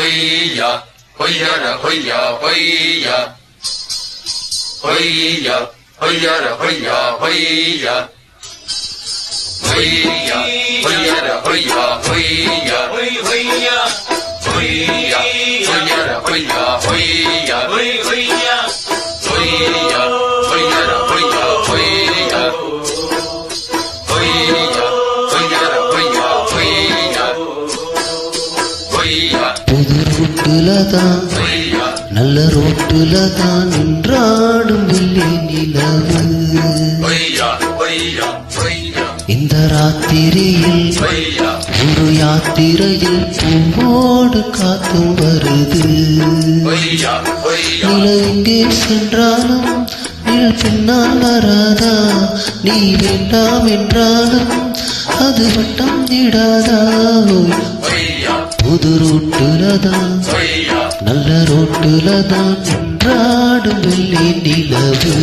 hoya, hoya ra hoya, hoya, hoya, hoya ra hoya, hoya, hoya, hoya ra hoya, hoya, hoya, hoya, hoya ra hoya, hoya, hoya, hoya, hoya ra hoya, hoya, hoya, hoya ra hoya, hoya, hoya. புது ரோட்டுலதான் நல்ல ரோட்டுலதான் நின்றாடும் வெள்ளி நிலவு. இந்த ராத்திரியில் ஒரு யாத்திரையில் பூவோடு காத்தும் வருது. நில எங்கே சென்றாலும் நிழல் பின்னால் வராதா? நீ வேண்டாம் என்றாலும் அது வட்டம் இடாதா? புது ரோட்டுலதான் நல்ல ரோட்டுலதான் நின்றாடும் வெள்ளி நிலவு.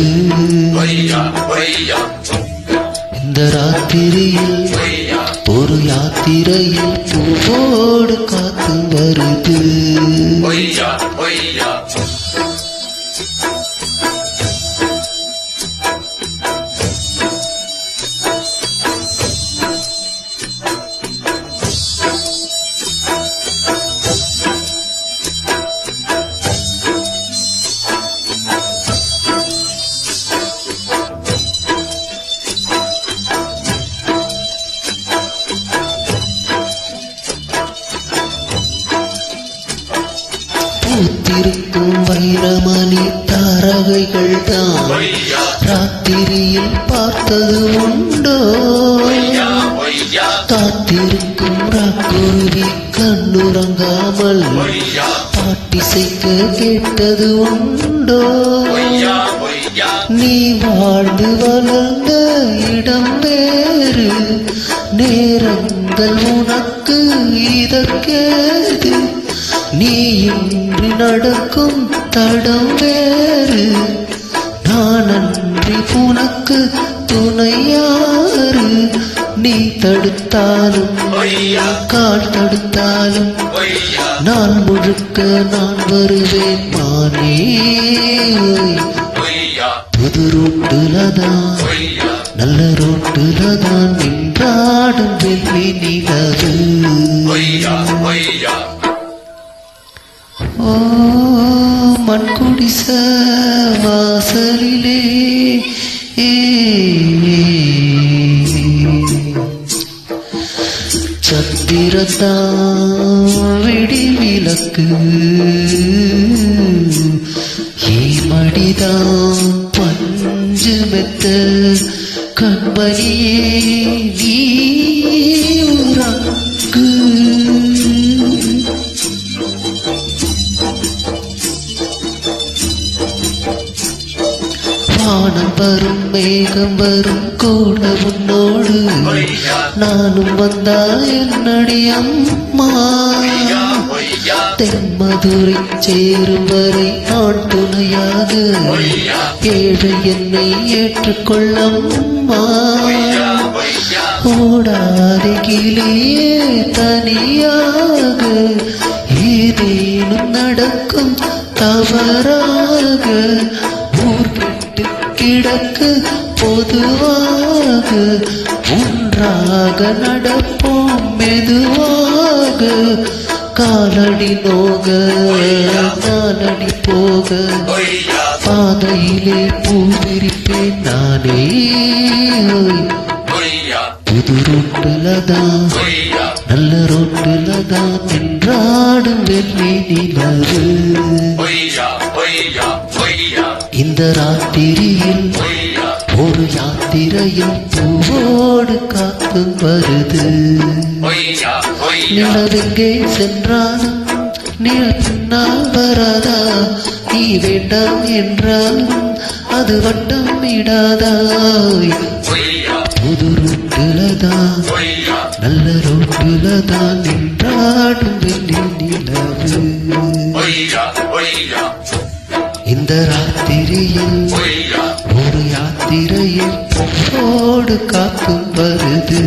இந்த ராத்திரியில் ஒரு யாத்திரையில் பூவோடு காத்து வருது. பூத்திருக்கும் வைரமணி தாரகைகள் தான் ராத்திரியில் பார்த்தது உண்டோ? காத்திருக்கும் ராக்குருவி கண்ணுறங்காமல் பாட்டிசைக்க கேட்டது உண்டோ? நீ வாழ்ந்து வளர்ந்த இடம் வேறு, நேரங்கள் உனக்கு இதற்கேது? நீ இன்றி நடக்கும் தடம் வேறு, நான் அன்றி உனக்கு துணையாறு? நீ தடுத்தாலும் கால் தடுத்தாலும் நான் முழுக்க நான் வருவேன் மானே. புது ரோட்டுலதான் நல்ல ரோட்டுலதான் நின்றாடும் வெள்ளி நிலவு. ஓ மண்குடிச வாசலிலே சத்திரத்தான் விடி விளக்கு, ஏமடிதான் பஞ்சு மெத்த கண்மணியே நீ உறங்கு. வானம் வரும் மேகம் வரும் கூட உன்னோடு நானும் வந்தா என்னடி அம்மா? தென்மதுரை சேரும் வரை நான் துணையாக ஏழை என்னை ஏற்றுக்கொள்ளம்மா. ஓடாதே கிளியே தனியாக, ஏதேனும் நடக்கும் தவறாக ஊர் விட்டு கிடக்கு பொதுவாக, ஒன்றாக நடப்போம் மெதுவாக. காலடி நோக நாலடி போக பாதையிலே பூவிரிப்பேன் நானே. புது ரோட்டுலதான் நல்ல ரோட்டுலதான் நின்றாடும் வெள்ளி நிலவு. இந்த ராத்திரியில் ஒரு யாத்திரையில் பூவோடு காத்து வருது. நிலவெங்கே சென்றாலும் நிழல் பின்னால் வராதா? நீ வேண்டாம் என்றாலும் அது வட்டம் இடாதா? புது ரோட்டுலதான் நல்ல ரோட்டுலதான் நின்றாடும் வெள்ளி நிலவு. இந்த ராத்திரியில் ஒரு யாத்திரையில் பூவோடு காத்தும் வருது.